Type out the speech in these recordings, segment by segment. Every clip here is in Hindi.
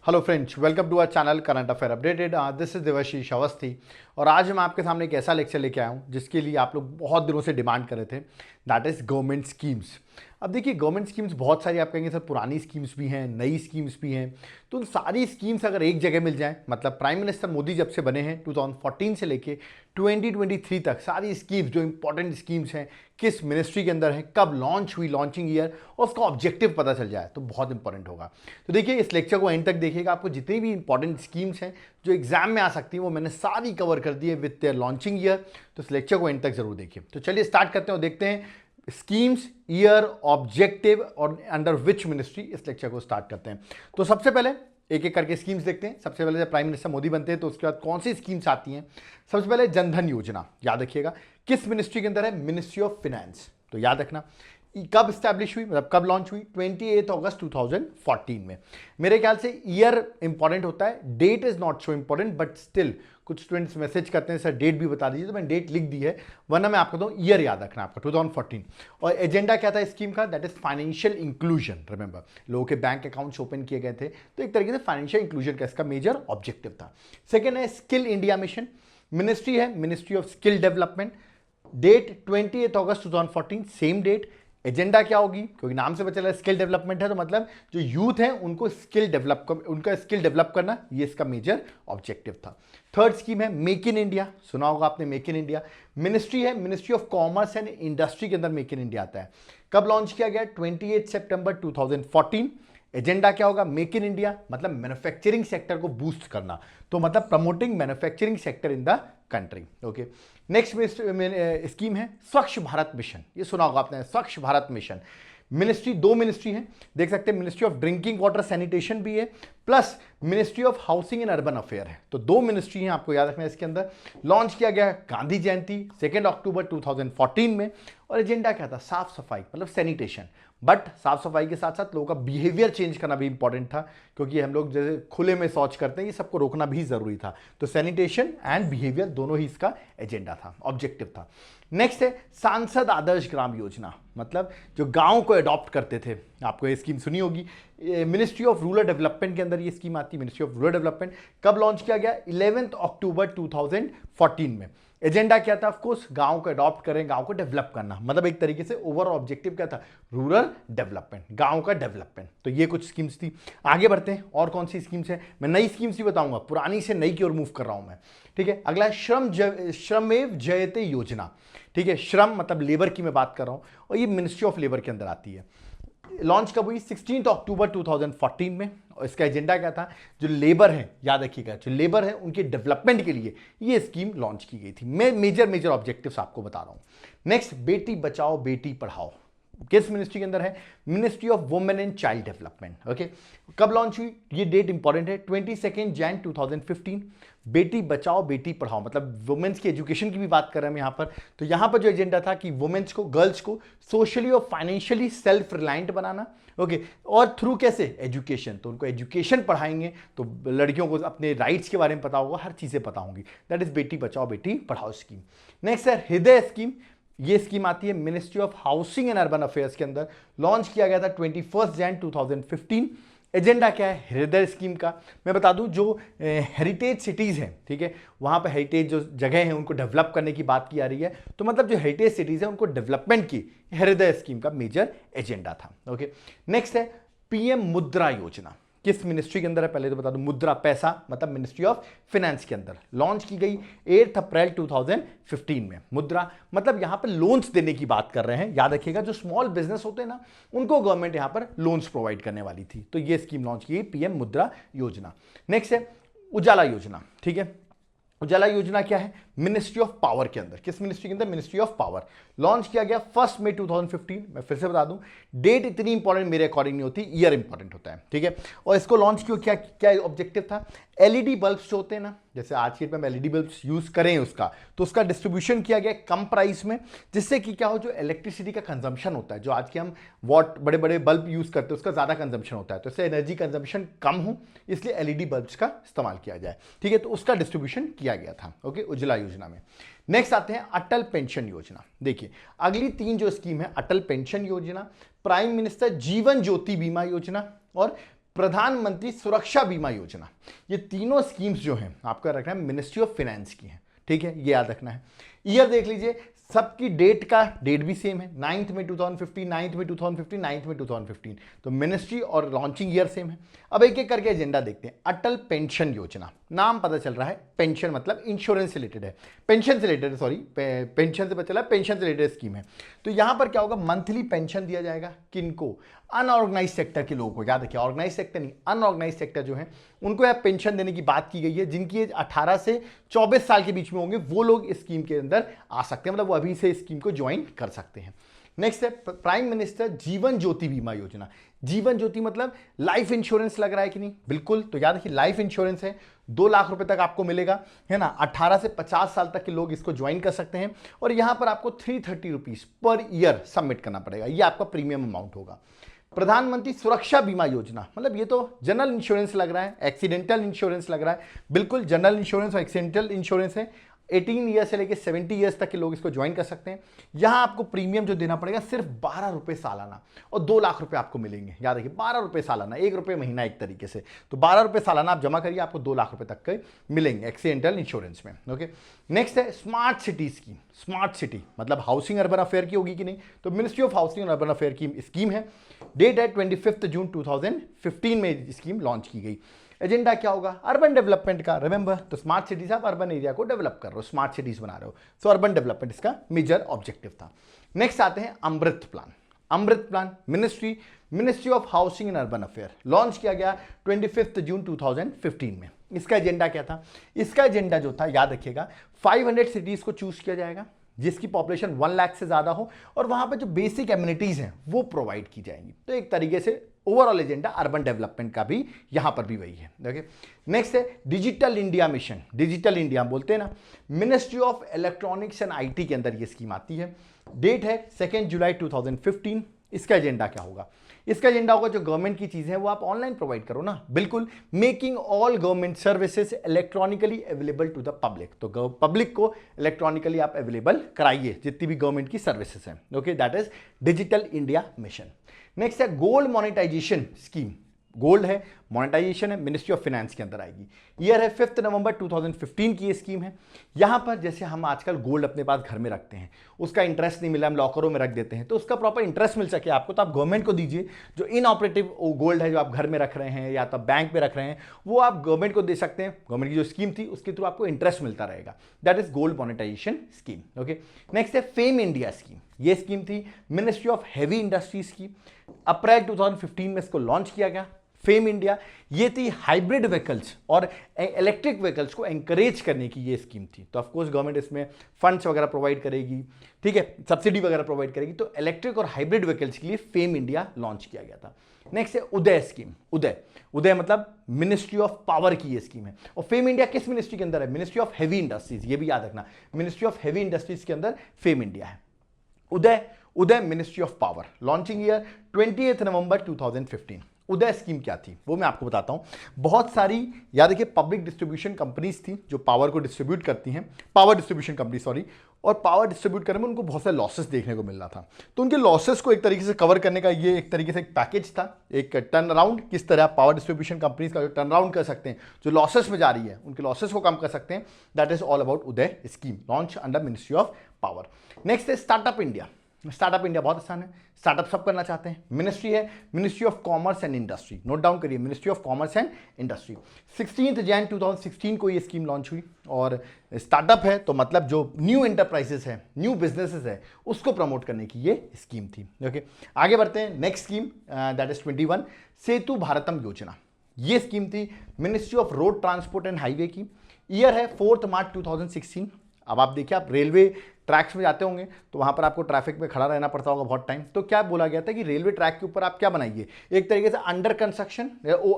Hello friends, welcome to our channel current affair updated. This is Devashish Awasthi और आज मैं आपके सामने एक ऐसा लेक्चर लेके आया हूँ जिसके लिए आप लोग बहुत दिनों से डिमांड कर रहे थे, दैट इज गवर्नमेंट स्कीम्स। अब देखिए, गवर्नमेंट स्कीम्स बहुत सारी आप कहेंगे सर पुरानी स्कीम्स भी हैं, नई स्कीम्स भी हैं, तो उन सारी स्कीम्स अगर एक जगह मिल जाए, मतलब प्राइम मिनिस्टर मोदी जब से बने हैं 2014 से लेके 2023 तक सारी स्कीम्स जो इंपॉर्टेंट स्कीम्स हैं किस मिनिस्ट्री के अंदर है, कब लॉन्च हुई, लॉन्चिंग ईयर और उसका ऑब्जेक्टिव पता चल जाए तो बहुत इंपॉर्टेंट होगा। तो देखिए, इस लेक्चर को एंड तक देखिएगा, आपको जितनी भी इंपॉर्टेंट स्कीम्स हैं जो एग्जाम में आ सकती हैं वो मैंने सारी कवर कर दी है विद देयर लॉन्चिंग ईयर। तो इस लेक्चर को एंड तक जरूर देखिए। तो चलिए स्टार्ट करते हैं और देखते हैं स्कीम्स, ईयर, ऑब्जेक्टिव और अंडर विच मिनिस्ट्री। इस लेक्चर को स्टार्ट करते हैं। तो सबसे पहले एक एक करके स्कीम्स देखते हैं। सबसे पहले जब प्राइम मिनिस्टर मोदी बनते हैं तो उसके बाद कौन सी स्कीम्स आती हैं। सबसे पहले जनधन योजना, याद रखिएगा किस मिनिस्ट्री के अंदर है, मिनिस्ट्री ऑफ फाइनेंस। तो याद रखना कब स्टैब्लिश हुई, मतलब कब लॉन्च हुई, 28 अगस्त 2014 में। मेरे ख्याल से ईयर इंपॉर्टेंट होता है, date is not so important, but still कुछ स्टूडेंट्स मैसेज करते हैं सर डेट भी बता दीजिए, तो मैंने डेट लिख दी है, वरना मैं आपको दूं ईयर याद रखना आपका 2014। और एजेंडा क्या था स्कीम का, that is financial inclusion. Remember, लोगों के बैंक अकाउंट्स ओपन किए गए थे, तो एक तरीके से फाइनेंशियल इंक्लूजन का इसका मेजर ऑब्जेक्टिव था। सेकेंड है स्किल इंडिया मिशन, मिनिस्ट्री है ministry of skill development, date 28 अगस्त 2014, सेम डेट। एजेंडा क्या होगी, क्योंकि नाम से पता चला स्किल डेवलपमेंट है, तो मतलब जो यूथ है उनको उनका स्किल डेवलप करना, ये इसका मेजर ऑब्जेक्टिव था। थर्ड स्कीम है मेक इन इंडिया, सुना होगा आपने मेक इन इंडिया। मिनिस्ट्री है ministry of commerce and industry के अंदर मेक इन इंडिया आता है। कब लॉन्च किया गया, 28 सितंबर 2014। एजेंडा क्या होगा, मेक इन इंडिया मतलब मैन्युफैक्चरिंग सेक्टर को बूस्ट करना, तो मतलब promoting manufacturing sector in the country. Okay, next scheme है स्वच्छ भारत मिशन, ये सुना होगा आपने, स्वच्छ भारत मिशन। मिनिस्ट्री, दो मिनिस्ट्री हैं, देख सकते हैं, ministry of drinking water sanitation भी है, plus ministry of housing and urban affair है। तो दो मिनिस्ट्री हैं, आपको याद रखना है इसके अंदर। लॉन्च किया गया गांधी जयंती 2 अक्टूबर 2014 में। और एजेंडा क्या था, साफ सफाई मतलब सैनिटेशन, बट साफ सफाई के साथ साथ लोगों का बिहेवियर चेंज करना भी इंपॉर्टेंट था, क्योंकि हम लोग जैसे खुले में शौच करते हैं, ये सबको रोकना भी जरूरी था। तो सैनिटेशन एंड बिहेवियर दोनों ही इसका एजेंडा था, ऑब्जेक्टिव था। नेक्स्ट है सांसद आदर्श ग्राम योजना, मतलब जो गांव को अडॉप्ट करते थे, आपको ये स्कीम सुनी होगी, मिनिस्ट्री ऑफ रूरल डेवलपमेंट के अंदर ये स्कीम आती है, मिनिस्ट्री ऑफ रूरल डेवलपमेंट। कब लॉन्च किया गया, 11 अक्टूबर 2014 में। एजेंडा क्या था, ऑफकोर्स गांव को अडॉप्ट करें, गांव को डेवलप करना, मतलब एक तरीके से ओवरऑल ऑब्जेक्टिव क्या था, रूरल डेवलपमेंट, गांव का डेवलपमेंट। तो ये कुछ स्कीम्स थी। आगे बढ़ते हैं, और कौन सी स्कीम्स हैं, मैं नई स्कीम्स ही बताऊंगा, पुरानी से नई की ओर मूव कर रहा हूं मैं। ठीक है, अगला है श्रमेव जयते योजना। ठीक है, श्रम मतलब लेबर की मैं बात कर रहा हूं, और ये मिनिस्ट्री ऑफ लेबर के अंदर आती है। लॉन्च कब हुई, 16 अक्टूबर 2014 में। और इसका एजेंडा क्या था, जो लेबर है, याद रखिएगा, जो लेबर है उनके डेवलपमेंट के लिए ये स्कीम लॉन्च की गई थी। मैं मेजर ऑब्जेक्टिव्स आपको बता रहा हूं। नेक्स्ट, बेटी बचाओ बेटी पढ़ाओ, किस मिनिस्ट्री के अंदर है, ministry of women and child development. Okay, कब लॉन्च हुई, ये डेट इंपॉर्टेंट है, 22 जनवरी 2015। बेटी बचाओ बेटी पढ़ाओ मतलब वुमेन्स की एजुकेशन की भी बात कर रहे हैं हम यहाँ पर। तो यहाँ पर जो एजेंडा था कि वुमेन्स को, गर्ल्स को सोशली और फाइनेंशियली सेल्फ रिलायंट बनाना। ओके, और थ्रू कैसे, एजुकेशन, तो उनको एजुकेशन पढ़ाएंगे तो लड़कियों को अपने राइट्स के बारे में पता होगा, हर चीज़ें पता होंगी। That is Beti Bachao Beti Padhao scheme. Next है हृदय स्कीम, ये स्कीम आती है ministry of housing and urban affairs के अंदर। लॉन्च किया गया था 21 जनवरी 2015। एजेंडा क्या है हृदय स्कीम का, मैं बता दूं, जो हेरिटेज सिटीज़ हैं, ठीक है, वहाँ पर हेरिटेज जो जगह हैं उनको डेवलप करने की बात की आ रही है। तो मतलब जो हेरिटेज सिटीज़ हैं उनको डेवलपमेंट की हृदय स्कीम का मेजर एजेंडा था। ओके, नेक्स्ट है पीएम मुद्रा योजना, किस मिनिस्ट्री के अंदर है, पहले तो बता दूं, मुद्रा पैसा मतलब मिनिस्ट्री ऑफ फाइनेंस के अंदर। लॉन्च की गई 8 अप्रैल 2015 में। मुद्रा मतलब यहां पर लोन्स देने की बात कर रहे हैं, याद रखिएगा, जो स्मॉल बिजनेस होते हैं ना उनको गवर्नमेंट यहां पर लोन्स प्रोवाइड करने वाली थी। तो ये स्कीम लॉन्च की गई, पीएम मुद्रा योजना। नेक्स्ट है उजाला योजना। ठीक है, उजाला योजना क्या है, मिनिस्ट्री ऑफ पावर के अंदर, किस मिनिस्ट्री के अंदर, मिनिस्ट्री ऑफ पावर। लॉन्च किया गया 1 मई 2015। मैं फिर से बता दूं, डेट इतनी इंपॉर्टेंट मेरे अकॉर्डिंग नहीं होती, ईयर इंपॉर्टेंट होता है। ठीक है, और इसको लॉन्च क्यों, क्या क्या ऑब्जेक्टिव था, एलईडी बल्ब्स जो होते हैं ना, जैसे आज के डेट में हम एलईडी बल्ब्स यूज करें उसका, तो उसका डिस्ट्रीब्यूशन किया गया कम प्राइस में, जिससे कि क्या हो, जो इलेक्ट्रिसिटी का कंजम्पशन होता है, जो आज के हम वॉट बड़े बड़े बल्ब यूज करते हैं उसका ज्यादा कंजम्पशन होता है, तो इससे एनर्जी कंजम्पशन कम हो, इसलिए एलईडी बल्ब्स का इस्तेमाल किया जाए। ठीक है, तो उसका डिस्ट्रीब्यूशन किया गया था। ओके, उज्ज्वला योजना में। नेक्स्ट आते हैं अटल पेंशन योजना। देखिए, अगली तीन जो स्कीम है, अटल पेंशन योजना, प्राइम मिनिस्टर जीवन ज्योति बीमा योजना और प्रधानमंत्री सुरक्षा बीमा योजना। ये तीनों स्कीम्स जो हैं आपको रखना है मिनिस्ट्री ऑफ फाइनेंस की हैं, ठीक है, ये याद रखना है। ईयर देख लीजिए, सबकी डेट भी सेम है, 9th में 2015, 9th में 2015, 9th में 2015, तो मिनिस्ट्री और लॉन्चिंग ईयर सेम है। अब एक एक करके एजेंडा देखते हैं। अटल पेंशन योजना, नाम पता चल रहा है, पेंशन मतलब इंश्योरेंस से रिलेटेड है, पेंशन से रिलेटेड, सॉरी पेंशन से पता चला, पेंशन से रिलेटेड स्कीम है। तो यहां पर क्या होगा, मंथली पेंशन दिया जाएगा किनको, अनऑर्गेनाइज सेक्टर के लोगों को। याद रखिए, ऑर्गेनाइज सेक्टर नहीं, अनऑर्गेनाइज सेक्टर जो है उनको यह पेंशन देने की बात की गई है। जिनकी एज 18 से 24 साल के बीच में होंगे वो लोग इस स्कीम के अंदर आ सकते हैं, मतलब वो अभी से इस स्कीम को ज्वाइन कर सकते हैं। नेक्स्ट है प्राइम मिनिस्टर जीवन ज्योति बीमा योजना। जीवन ज्योति मतलब लाइफ इंश्योरेंस लग रहा है कि नहीं, बिल्कुल। तो याद रखिए, लाइफ इंश्योरेंस है, 2 लाख रुपए तक आपको मिलेगा, है ना। 18 से 50 साल तक के लोग इसको ज्वाइन कर सकते हैं और यहां पर आपको 330 रुपीज पर ईयर सबमिट करना पड़ेगा, ये आपका प्रीमियम अमाउंट होगा। प्रधानमंत्री सुरक्षा बीमा योजना, मतलब ये तो जनरल इंश्योरेंस लग रहा है, एक्सीडेंटल इंश्योरेंस लग रहा है, बिल्कुल जनरल इंश्योरेंस और एक्सीडेंटल इंश्योरेंस है। 18 ईयर से लेकर 70 ईयर्स तक के लोग इसको ज्वाइन कर सकते हैं। यहां आपको प्रीमियम जो देना पड़ेगा सिर्फ 12 रुपए सालाना और 2 लाख रुपए आपको मिलेंगे। याद रखिए, 12 रुपए सालाना, 1 रुपए महीना एक तरीके से, तो 12 रुपए सालाना आप जमा करिए, आपको 2 लाख रुपए तक के मिलेंगे एक्सीडेंटल इंश्योरेंस में। ओके, नेक्स्ट है smart city scheme. Smart city मतलब हाउसिंग अर्बन अफेयर की होगी कि नहीं, तो मिनिस्ट्री ऑफ हाउसिंग और अर्बन अफेयर की स्कीम है। डेट है 25 जून 2015 में स्कीम लॉन्च की गई। एजेंडा क्या होगा, अर्बन डेवलपमेंट का, रिमेंबर। तो स्मार्ट सिटीज, आप अर्बन एरिया को डेवलप कर रहे हो, स्मार्ट सिटीज बना रहे हो, सो अर्बन डेवलपमेंट इसका मेजर ऑब्जेक्टिव था। नेक्स्ट आते हैं Amrut plan. Amrut plan ministry of housing and urban affair, launch किया गया 25 जून 2015 में। इसका एजेंडा क्या था, इसका एजेंडा जो था याद रखिएगा, 500 सिटीज को चूज किया जाएगा जिसकी पॉपुलेशन 1 लाख से ज्यादा हो और वहां पे जो बेसिक एमिनिटीज हैं वो प्रोवाइड की जाएंगी। तो एक तरीके से ओवरऑल एजेंडा अर्बन डेवलपमेंट का भी यहां पर भी वही है। ओके, नेक्स्ट है digital India mission. Digital India बोलते हैं ना, ministry of electronics and IT के अंदर ये स्कीम आती है। डेट है 2 जुलाई 2015। इसका एजेंडा क्या होगा, इसका एजेंडा होगा जो गवर्नमेंट की चीजें हैं वो आप ऑनलाइन प्रोवाइड करो ना, बिल्कुल। Making all government services electronically available to the public, तो पब्लिक को इलेक्ट्रॉनिकली आप अवेलेबल कराइए जितनी भी गवर्नमेंट की सर्विसेज हैं। Okay, that is digital India mission. Next है गोल्ड मोनेटाइजेशन स्कीम। गोल्ड है, मोनेटाइजेशन है, मिनिस्ट्री ऑफ फाइनेंस के अंदर आएगी। ईयर है 5 नवंबर 2015 की ये स्कीम है। यहां पर जैसे हम आजकल गोल्ड अपने पास घर में रखते हैं, उसका इंटरेस्ट नहीं मिला, हम लॉकरों में रख देते हैं, तो उसका प्रॉपर इंटरेस्ट मिल सके आपको, तो आप गवर्नमेंट को दीजिए। जो इनऑपरेटिव गोल्ड है जो आप घर में रख रहे हैं या तो बैंक में रख रहे हैं, वो आप गवर्नमेंट को दे सकते हैं। गवर्नमेंट की जो स्कीम थी उसके थ्रू आपको इंटरेस्ट मिलता रहेगा, that is gold monetisation scheme. Okay, next है फेम इंडिया स्कीम। ये स्कीम थी मिनिस्ट्री ऑफ हैवी इंडस्ट्रीज की, अप्रैल 2015 में इसको लॉन्च किया गया। फेम इंडिया ये थी हाइब्रिड व्हीकल्स और इलेक्ट्रिक व्हीकल्स को एंकरेज करने की ये स्कीम थी। तो ऑफ कोर्स गवर्नमेंट इसमें फंड्स वगैरह प्रोवाइड करेगी, ठीक है, सब्सिडी वगैरह प्रोवाइड करेगी। तो इलेक्ट्रिक और हाइब्रिड व्हीकल्स के लिए फेम इंडिया लॉन्च किया गया था। नेक्स्ट है उदय स्कीम। उदय मतलब मिनिस्ट्री ऑफ पावर की ये स्कीम है। और फेम इंडिया किस मिनिस्ट्री के अंदर है, मिनिस्ट्री ऑफ हैवी इंडस्ट्रीज, ये भी याद रखना, मिनिस्ट्री ऑफ हैवी इंडस्ट्रीज के अंदर फेम इंडिया है। Uday ministry of power, launching year 28 November 2015। Uday scheme क्या थी वो मैं आपको बताता हूं। बहुत सारी याद रखिए पब्लिक डिस्ट्रीब्यूशन कंपनीज थी जो पावर को डिस्ट्रीब्यूट करती हैं, पावर डिस्ट्रीब्यूशन कंपनी सॉरी, और पावर डिस्ट्रीब्यूट करने में उनको बहुत सारे लॉसेस देखने को मिल रहा था। तो उनके लॉसेस को एक तरीके से कवर करने का ये एक तरीके से एक पैकेज था, एक टर्न अराउंड, किस तरह पावर डिस्ट्रीब्यूशन कंपनीज का जो टर्न अराउंड कर सकते हैं, जो लॉसेस में जा रही है उनके लॉसेस को कम कर सकते हैं। That is all about Uday scheme, launch under ministry of power. Next है स्टार्टअप इंडिया। स्टार्टअप इंडिया बहुत आसान है, स्टार्टअप सब करना चाहते हैं। मिनिस्ट्री है ministry of commerce and industry, note down करिए, ministry of commerce and industry. 16 जनवरी 2016 को ये स्कीम लॉन्च हुई। और स्टार्टअप है तो मतलब जो न्यू एंटरप्राइजेस है, न्यू बिजनेसेस है, उसको प्रमोट करने की ये स्कीम थी। ओके, आगे बढ़ते हैं। Next scheme that is 21 Setu Bharatam योजना। ये स्कीम थी ministry of road transport and highway की। ईयर है 4 मार्च 2016। अब आप देखिए, आप रेलवे ट्रैक्स में जाते होंगे तो वहां पर आपको ट्रैफिक में खड़ा रहना पड़ता होगा बहुत टाइम। तो क्या बोला गया था कि रेलवे ट्रैक के ऊपर आप क्या बनाइए, एक तरीके से अंडर कंस्ट्रक्शन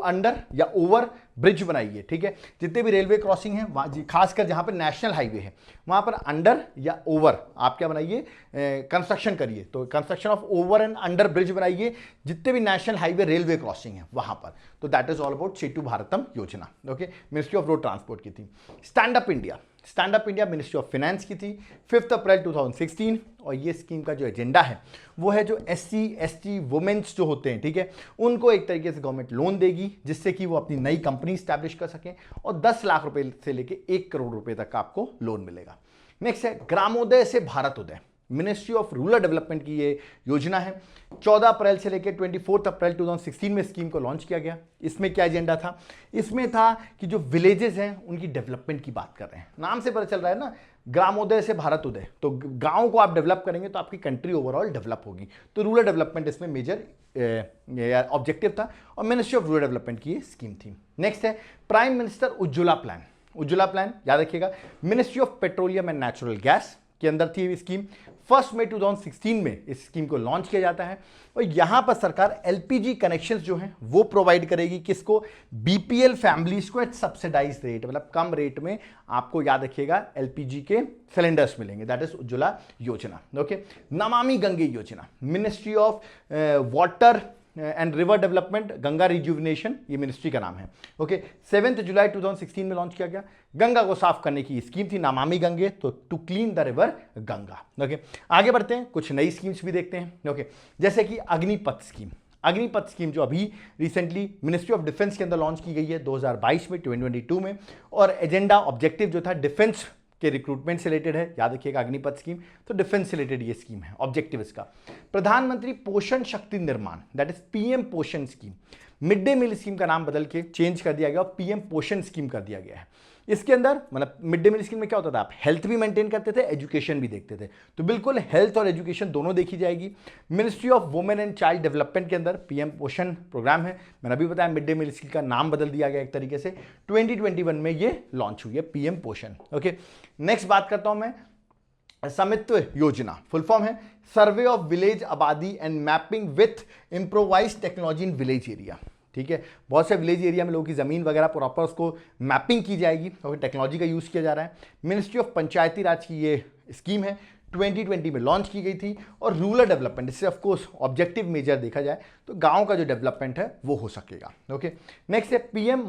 अंडर या ओवर ब्रिज बनाइए, ठीक है। जितने भी रेलवे क्रॉसिंग है, खासकर जहां पर नेशनल हाईवे है, वहां पर अंडर या ओवर आप क्या बनाइए, कंस्ट्रक्शन करिए। तो construction of over and under bridge बनाइए जितने भी नेशनल हाईवे रेलवे क्रॉसिंग है वहां पर। तो that is all about Setu Bharatam योजना। Okay, ministry of road transport की थी। Stand up India. Stand up India ministry of finance की थी, 5 अप्रैल 2016। और ये स्कीम का जो एजेंडा है वो है जो SC ST वुमेन्स जो होते हैं, ठीक है, उनको एक तरीके से गवर्नमेंट लोन देगी जिससे कि वो अपनी नई कंपनी स्टैब्लिश कर सकें, और 10 लाख रुपए से लेके 1 करोड़ रुपए तक का आपको लोन मिलेगा। नेक्स्ट है ग्रामोदय से भारत उदय, मिनिस्ट्री ऑफ रूरल डेवलपमेंट की ये योजना है। 14 अप्रैल से लेकर 24 अप्रैल 2016 में स्कीम को लॉन्च किया गया। इसमें क्या एजेंडा था? इसमें था कि जो विलेजेस हैं उनकी डेवलपमेंट की बात कर रहे हैं। नाम से पता चल रहा है ना, ग्रामोदय से भारत उदय, तो गांव को आप डेवलप करेंगे तो आपकी कंट्री ओवरऑल डेवलप होगी। तो रूरल डेवलपमेंट इसमें मेजर ऑब्जेक्टिव था और मिनिस्ट्री ऑफ रूरल डेवलपमेंट की स्कीम थी। नेक्स्ट है prime minister Ujjwala plan. Ujjwala plan याद रखिएगा, ministry of petroleum and natural gas के अंदर थी ये स्कीम। 1 मई 2016 में इस स्कीम को लॉन्च किया जाता है और यहां पर सरकार LPG कनेक्शंस जो हैं वो प्रोवाइड करेगी। किसको? BPL फैमिलीज को एट सब्सिडाइज रेट, मतलब कम रेट में आपको याद रखिएगा LPG के सिलेंडर्स मिलेंगे। दैट इज उज्ज्वला योजना। ओके, नमामि गंगे योजना, ministry of water and river development, Ganga rejuvenation, ये मिनिस्ट्री का नाम है। ओके, 7 जुलाई 2016 में लॉन्च किया गया। गंगा को साफ करने की स्कीम थी नमामि गंगे, तो to clean the river Ganga. Okay, आगे बढ़ते हैं, कुछ नई स्कीम्स भी देखते हैं। ओके, जैसे कि अग्निपथ स्कीम। अग्निपथ स्कीम जो अभी रिसेंटली मिनिस्ट्री ऑफ डिफेंस के अंदर लॉन्च की गई है 2022 में, 2022 में, और एजेंडा ऑब्जेक्टिव जो था डिफेंस के रिक्रूटमेंट से रिलेटेड है। याद रखिएगा अग्निपथ स्कीम, तो डिफेंस से रिलेटेड ये स्कीम है। ऑब्जेक्टिव इसका Pradhan Mantri Poshan Shakti Nirman, that is PM Poshan scheme. Mid day meal scheme का नाम बदल के चेंज कर दिया गया और PM पोषण स्कीम कर दिया गया है। इसके अंदर मतलब मिड डे मील स्कीम में क्या होता था, आप हेल्थ भी मेंटेन करते थे, एजुकेशन भी देखते थे, तो बिल्कुल हेल्थ और एजुकेशन दोनों देखी जाएगी। Ministry of women and child development के अंदर PM पोषण प्रोग्राम है। मैंने अभी बताया मिड डे मील स्कीम का नाम बदल दिया गया एक तरीके से। 2021 में ये लॉन्च हुई है PM पोषण। ओके, नेक्स्ट बात करता हूं मैं समित्व योजना। फुल फॉर्म है सर्वे ऑफ विलेज आबादी and mapping with improvised technology in village area. ठीक है, बहुत से विलेज एरिया में लोगों की ज़मीन वगैरह प्रॉपर उसको मैपिंग की जाएगी और टेक्नोलॉजी का यूज़ किया जा रहा है। मिनिस्ट्री ऑफ पंचायती राज की ये स्कीम है, 2020 में लॉन्च की गई थी। और रूरल डेवलपमेंट, इससे ऑफकोर्स ऑब्जेक्टिव मेजर देखा जाए तो गांव का जो डेवलपमेंट है वो हो सकेगा। ओके, नेक्स्ट है PM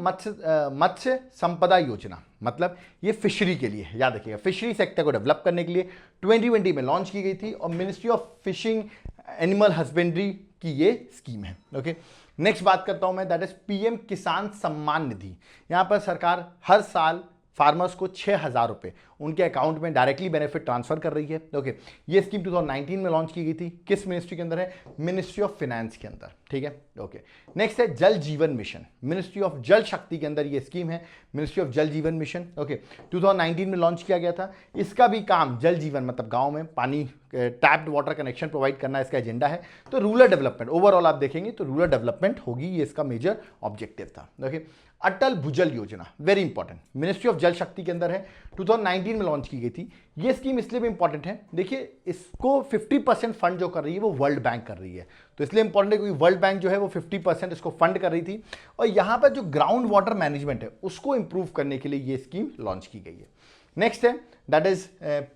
मत्स्य संपदा योजना, मतलब ये फिशरी के लिए, याद रखिएगा फिशरी सेक्टर को डेवलप करने के लिए 2020 में लॉन्च की गई थी और ministry of fishing animal husbandry की ये स्कीम है। ओके, नेक्स्ट बात करता हूं मैं, दैट इज PM किसान सम्मान निधि। यहां पर सरकार हर साल फार्मर्स को 6,000 रुपये उनके अकाउंट में डायरेक्टली बेनिफिट ट्रांसफर कर रही है। ओके, ये स्कीम 2019 में लॉन्च की गई थी। किस मिनिस्ट्री के अंदर है? मिनिस्ट्री ऑफ फाइनेंस के अंदर। ठीक है, ओके। नेक्स्ट है जल जीवन मिशन, मिनिस्ट्री ऑफ जल शक्ति के अंदर ये स्कीम है, मिनिस्ट्री ऑफ जल जीवन मिशन। ओके, 2019 में लॉन्च किया गया था। इसका भी काम जल जीवन, मतलब गाँव में पानी टैप्ड वाटर कनेक्शन प्रोवाइड करना इसका एजेंडा है। तो रूरल डेवलपमेंट ओवरऑल आप देखेंगे तो रूरल डेवलपमेंट होगी, ये इसका मेजर ऑब्जेक्टिव था। ओके, अटल भूजल योजना, वेरी इंपॉर्टेंट, मिनिस्ट्री ऑफ जल शक्ति के अंदर है, 2019 में लॉन्च की गई थी। ये स्कीम इसलिए भी इंपॉर्टेंट है, देखिए इसको 50% फंड जो कर रही है वो वर्ल्ड बैंक कर रही है, तो इसलिए इंपॉर्टेंट है क्योंकि वर्ल्ड बैंक जो है वो 50% इसको फंड कर रही थी और यहाँ पर जो ग्राउंड वाटर मैनेजमेंट है उसको इंप्रूव करने के लिए ये स्कीम लॉन्च की गई है। नेक्स्ट है that is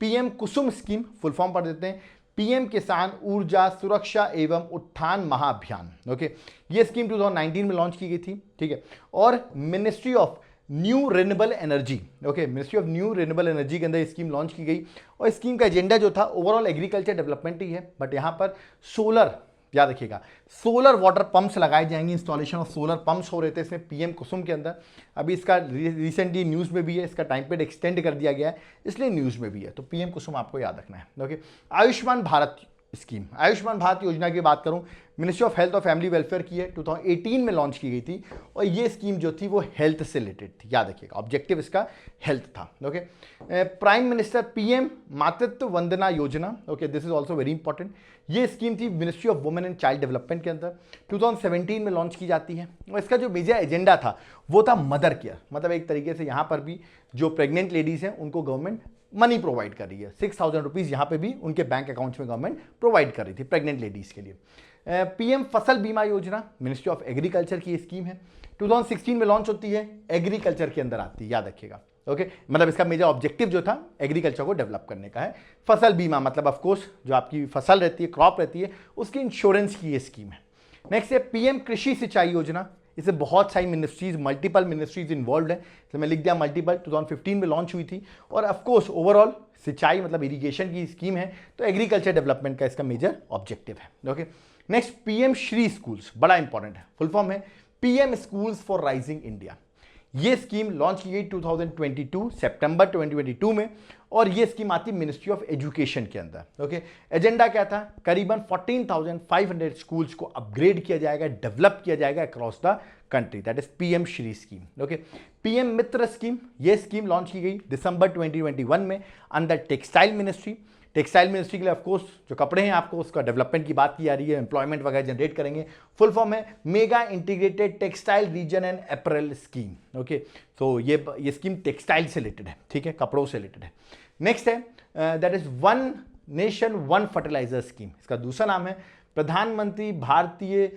PM Kusum scheme, full form पढ़ देते हैं, PM किसान ऊर्जा सुरक्षा एवं उत्थान महाअभियान। ओके, ये स्कीम 2019 में लॉन्च की गई थी। ठीक है, और ministry of new renewable energy, okay, ministry of new renewable energy के अंदर स्कीम लॉन्च की गई और स्कीम का एजेंडा जो था ओवरऑल एग्रीकल्चर डेवलपमेंट ही है, बट यहाँ पर सोलर, याद रखिएगा सोलर वाटर पंप्स लगाए जाएंगे, इंस्टॉलेशन ऑफ सोलर पंप्स हो रहे थे इसमें PM कुसुम के अंदर। अभी इसका रिसेंटली न्यूज़ में भी है, इसका टाइम पीरियड एक्सटेंड कर दिया गया है इसलिए न्यूज़ में भी है, तो PM कुसुम आपको याद रखना है। ओके, आयुष्मान भारत स्कीम, आयुष्मान भारत योजना की बात करूं, मिनिस्ट्री ऑफ हेल्थ और फैमिली वेलफेयर की है, 2018 में लॉन्च की गई थी और ये स्कीम जो थी वो हेल्थ से रिलेटेड थी, याद रखिएगा ऑब्जेक्टिव इसका हेल्थ था। ओके, प्राइम मिनिस्टर PM मातृत्व Vandana Yojana, okay, this is also very important. ये स्कीम थी ministry of women and child development के अंदर, 2017 में लॉन्च की जाती है और इसका जो मेजर एजेंडा था वो था मदर केयर, मतलब एक तरीके से यहाँ पर भी जो प्रेग्नेंट लेडीज़ हैं उनको गवर्नमेंट मनी प्रोवाइड कर रही है, 6,000 रुपीज़ यहाँ पे भी उनके बैंक अकाउंट्स में गवर्नमेंट प्रोवाइड कर रही थी प्रेग्नेंट लेडीज़ के लिए। PM फसल बीमा योजना, मिनिस्ट्री ऑफ एग्रीकल्चर की स्कीम है, 2016 में लॉन्च होती है, एग्रीकल्चर के अंदर आती है, याद रखिएगा। ओके, मतलब इसका मेजर ऑब्जेक्टिव जो था एग्रीकल्चर को डेवलप करने का है। फसल बीमा मतलब ऑफकोर्स जो आपकी फसल रहती है, क्रॉप रहती है, उसकी इंश्योरेंस की ये स्कीम है। नेक्स्ट है PM कृषि सिंचाई योजना, इससे बहुत सारी मिनिस्ट्रीज, मल्टीपल मिनिस्ट्रीज इन्वॉल्व है, तो मैं लिख दिया मल्टीपल। 2015 में लॉन्च हुई थी और ऑफकोर्स ओवरऑल सिंचाई मतलब इरिगेशन की स्कीम है, तो एग्रीकल्चर डेवलपमेंट का इसका मेजर ऑब्जेक्टिव है। Okay, next PM Shri schools, बड़ा इंपॉर्टेंट है, फुल फॉर्म है PM schools for rising India. ये स्कीम लॉन्च की गई 2022 सितंबर 2022 में और ये स्कीम आती मिनिस्ट्री ऑफ एजुकेशन के अंदर। ओके, एजेंडा क्या था, करीबन 14,500 स्कूल्स को अपग्रेड किया जाएगा, डेवलप किया जाएगा across the country, that is PM Shri scheme. Okay, PM Mitra scheme, ये स्कीम लॉन्च की गई दिसंबर 2021 में under textile ministry. Textile ministry के लिए ऑफकोर्स जो कपड़े हैं आपको उसका डेवलपमेंट की बात की जा रही है, एम्प्लॉयमेंट वगैरह जनरेट करेंगे। फुल फॉर्म है mega integrated textile reason and apparel scheme. Okay, तो ये स्कीम टेक्सटाइल से रिलेटेड है, ठीक है, कपड़ों से रिलेटेड है। नेक्स्ट है that is one nation one fertiliser scheme, इसका दूसरा नाम है Pradhan Mantri Bharatiya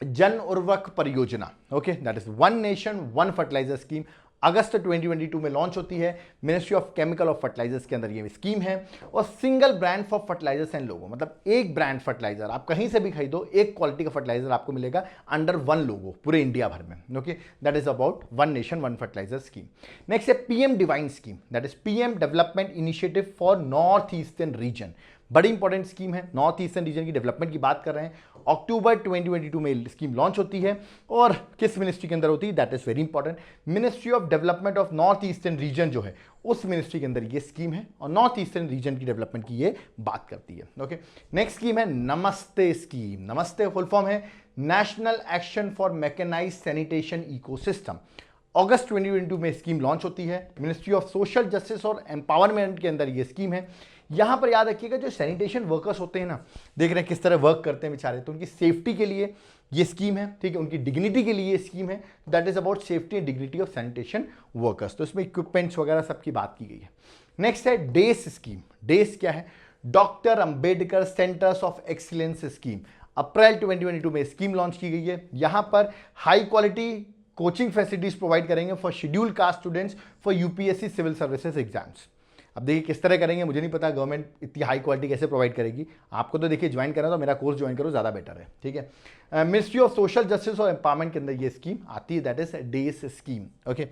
Jan Urvarak Pariyojana. Okay, that is one nation one fertiliser scheme, अगस्त 2022 में लॉन्च होती है, मिनिस्ट्री ऑफ केमिकल और फर्टिलाइजर्स के अंदर ये स्कीम है। और single brand for fertilisers and logo, मतलब एक ब्रांड फर्टिलाइजर आप कहीं से भी खरीदो, एक क्वालिटी का फर्टिलाइजर आपको मिलेगा अंडर वन लोगो पूरे इंडिया भर में। Okay, that is about one nation one fertiliser scheme. Next है PM DevINE scheme, that is PM development initiative for north eastern region, बड़ी इंपॉर्टेंट स्कीम है, नॉर्थ ईस्टर्न रीजन की डेवलपमेंट की बात कर रहे हैं। अक्टूबर 2022 में स्कीम लॉन्च होती है और किस मिनिस्ट्री के अंदर होती है, that is very important, ministry of development of north eastern reason जो है उस मिनिस्ट्री के अंदर ये स्कीम है और नॉर्थ ईस्टर्न रीजन की डेवलपमेंट की ये बात करती है। ओके, नेक्स्ट स्कीम है Namaste scheme. Namaste full form है national action for mechanised sanitation ecosystem. अगस्त 2022 में स्कीम लॉन्च होती है, मिनिस्ट्री ऑफ सोशल जस्टिस और एम्पावरमेंट के अंदर ये स्कीम है। यहां पर याद रखिएगा जो सैनिटेशन वर्कर्स होते हैं ना, देख रहे हैं किस तरह वर्क करते हैं बेचारे, तो उनकी सेफ्टी के लिए ये स्कीम है, ठीक है, उनकी डिग्निटी के लिए ये स्कीम है, that is about safety and dignity of sanitation workers. तो इसमें इक्विपमेंट्स वगैरह सबकी बात की गई है। नेक्स्ट है डेस स्कीम। डेस क्या है, doctor Ambedkar centres of excellence scheme. अप्रैल 2022 में स्कीम लॉन्च की गई है। यहां पर high quality coaching facilities provide करेंगे for scheduled caste students for UPSC civil services exams. अब देखिए किस तरह करेंगे, मुझे नहीं पता गवर्नमेंट इतनी हाई क्वालिटी कैसे प्रोवाइड करेगी, आपको तो देखिए ज्वाइन करना तो मेरा कोर्स ज्वाइन करो, ज़्यादा बेटर है, ठीक है। मिनिस्ट्री ऑफ सोशल जस्टिस और एम्पावरमेंट के अंदर ये स्कीम आती है, दैट इज डेस स्कीम। ओके,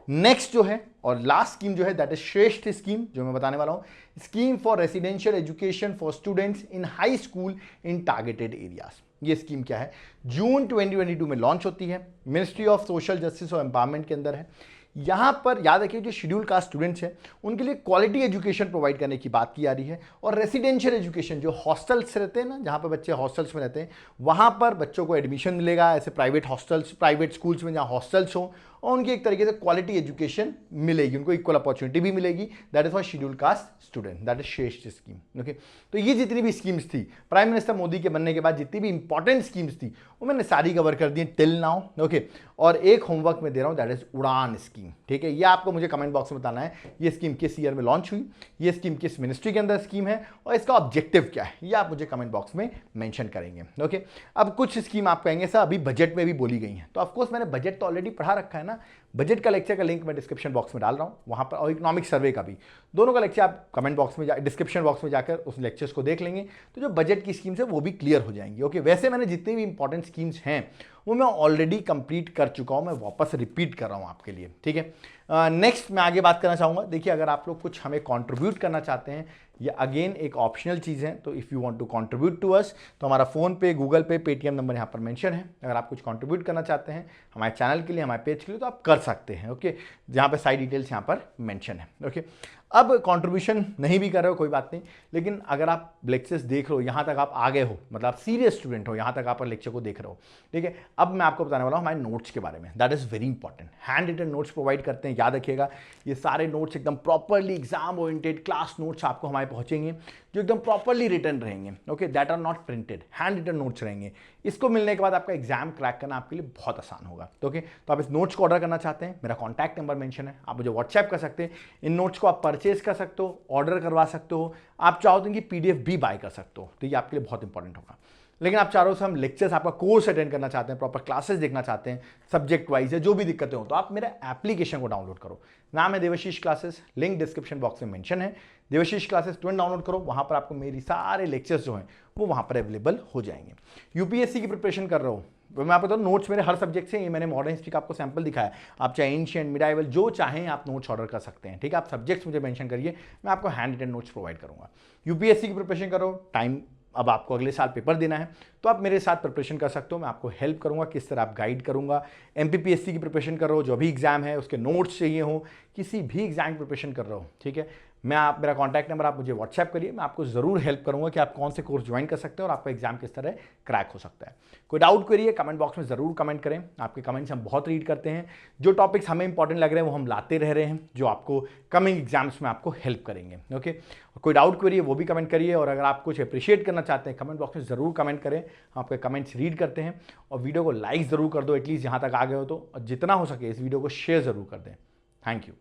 नेक्स्ट जो है और लास्ट स्कीम जो है दैट इज श्रेष्ठ स्कीम, जो मैं बताने वाला हूँ, scheme for residential education for students in high school in targeted areas. ये स्कीम क्या है, जून 2022 में लॉन्च होती है, मिनिस्ट्री ऑफ सोशल जस्टिस और एम्पावरमेंट के अंदर है। यहाँ पर याद रखिए जो शेड्यूल कास्ट स्टूडेंट्स हैं उनके लिए क्वालिटी एजुकेशन प्रोवाइड करने की बात की जा रही है और रेसिडेंशियल एजुकेशन, जो हॉस्टल्स रहते हैं ना, जहाँ पर बच्चे हॉस्टल्स में रहते हैं, वहाँ पर बच्चों को एडमिशन मिलेगा, ऐसे प्राइवेट हॉस्टल्स, प्राइवेट स्कूल्स में जहाँ हॉस्टल्स हो, और उनकी एक तरीके से क्वालिटी एजुकेशन मिलेगी, उनको इक्वल अपॉर्चुनिटी भी मिलेगी, that is for schedule caste student, that is श्रेष्ठ स्कीम। ओके, तो ये जितनी भी स्कीम्स थी प्राइम मिनिस्टर मोदी के बनने के बाद, जितनी भी इंपॉर्टेंट स्कीम्स थी वो मैंने सारी कवर कर दी टिल नाउ। ओके, और एक होमवर्क में दे रहा हूँ, दैट इज उड़ान स्कीम, ठीक है। ये आपको मुझे कमेंट बॉक्स में बताना है ये स्कीम किस ईयर में लॉन्च हुई, ये स्कीम किस मिनिस्ट्री के अंदर स्कीम है और इसका ऑब्जेक्टिव क्या है, ये आप मुझे कमेंट बॉक्स में मेंशन करेंगे। ओके, अब कुछ स्कीम आप कहेंगे सर अभी बजट में भी बोली गई हैं, तो ऑफकोर्स मैंने बजट तो ऑलरेडी पढ़ा रखा है ना, बजट का लेक्चर का लिंक मैं डिस्क्रिप्शन बॉक्स में डाल रहा हूँ वहाँ पर, और इकोनॉमिक सर्वे का भी, दोनों का लेक्चर आप कमेंट बॉक्स में डिस्क्रिप्शन बॉक्स में जाकर उस लेक्चर्स को देख लेंगे, तो जो बजट की स्कीम्स है वो भी क्लियर हो जाएंगी। ओके, वैसे मैंने जितनी भी इंपॉर्टेंट स्कीम्स हैं वो मैं ऑलरेडी कंप्लीट कर चुका हूँ, मैं वापस रिपीट कर रहा हूँ आपके लिए, ठीक है। नेक्स्ट मैं आगे बात करना चाहूँगा, देखिए अगर आप लोग कुछ हमें कॉन्ट्रीब्यूट करना चाहते हैं, ये अगेन एक ऑप्शनल चीज़ है, तो if you want to contribute to us, तो हमारा फ़ोन पे, गूगल पे, पेटीएम नंबर यहाँ पर मेंशन है। अगर आप कुछ कंट्रीब्यूट करना चाहते हैं हमारे चैनल के लिए, हमारे पेज के लिए, तो आप कर सकते हैं। ओके, जहाँ पे सारी डिटेल्स यहाँ पर मेंशन है। ओके, अब कंट्रीब्यूशन नहीं भी कर रहे हो कोई बात नहीं, लेकिन अगर आप लेक्चर्स देख रहे हो, यहाँ तक आप आ गए हो, मतलब आप सीरियस स्टूडेंट हो, यहाँ तक आप लेक्चर को देख रहे हो, ठीक है। अब मैं आपको बताने वाला हूँ हमारे नोट्स के बारे में, that is very important. Hand written notes provide करते हैं, याद रखिएगा ये सारे नोट्स एकदम properly exam oriented class notes आपको हमारे पहुँचेंगे, जो एकदम प्रॉपरली रिटन रहेंगे। Okay, that are not printed, hand written notes रहेंगे। इसको मिलने के बाद आपका एग्जाम क्रैक करना आपके लिए बहुत आसान होगा। तो ओके, तो आप इस नोट्स को ऑर्डर करना चाहते हैं, मेरा कॉन्टैक्ट नंबर मेंशन है, आप मुझे व्हाट्सएप कर सकते हैं, इन नोट्स को आप परचेज कर सकते हो, ऑर्डर करवा सकते हो, आप चाहो तो इनकी पीडीएफ भी बाय कर सकते हो, तो ये आपके लिए बहुत इंपॉर्टेंट होगा। लेकिन आप चारों से हम लेक्चर्स, आपका कोर्स अटेंड करना चाहते हैं, प्रॉपर क्लासेस देखना चाहते हैं, सब्जेक्ट वाइज है, जो भी दिक्कतें हो, तो आप मेरा एप्लीकेशन को डाउनलोड करो, नाम है Devashish classes, link description box में मेंशन है। देवाशीष क्लासेस तुरंत डाउनलोड करो, वहाँ पर आपको मेरी सारे लेक्चर्स जो हैं वो वहाँ पर अवेलेबल हो जाएंगे। यूपीएससी की प्रिपरेशन कर रहे हो, तो मैं आपको बताऊँ नोट्स मेरे हर सब्जेक्ट से, ये मैंने मॉडर्न हिस्ट्री का आपको सैंपल दिखाया, आप चाहे एंशिएंट मिडाइवल जो चाहें आप नोट्स ऑर्डर कर सकते हैं, ठीक है। आप सब्जेक्ट्स मुझे मेंशन करिए, मैं आपको हैंड रिटन नोट्स प्रोवाइड करूंगा। यूपीएससी की प्रिपरेशन करो, टाइम अब आपको अगले साल पेपर देना है, तो आप मेरे साथ प्रिपरेशन कर सकते हो, मैं आपको हेल्प करूंगा, किस तरह आप गाइड करूंगा। एमपीपीएससी की प्रिपरेशन कर रहे हो, जो भी एग्जाम है उसके नोट्स चाहिए हो, किसी भी एग्जाम की प्रिपरेशन कर रहे हो, ठीक है, मेरा कॉन्टैक्ट नंबर आप मुझे व्हाट्सएप करिए, मैं आपको जरूर हेल्प करूंगा कि आप कौन से कोर्स ज्वाइन कर सकते हैं और आपका एग्जाम किस तरह क्रैक हो सकता है। कोई डाउट करिए कमेंट बॉक्स में जरूर कमेंट करें, आपके कमेंट्स हम बहुत रीड करते हैं, जो टॉपिक्स हमें इंपॉर्टेंट लग रहे हैं वो हम लाते रह रहे हैं, जो आपको कमिंग एग्जाम्स में आपको हेल्प करेंगे। ओके, कोई डाउट करिए वो भी कमेंट करिए, और अगर आप कुछ अप्रिशिएट करना चाहते हैं कमेंट बॉक्स में जरूर कमेंट करें, हम आपके कमेंट्स रीड करते हैं। और वीडियो को लाइक जरूर कर दो, एटलीस्ट यहाँ तक आ गए हो तो, और जितना हो सके इस वीडियो को शेयर जरूर कर दें। Thank you.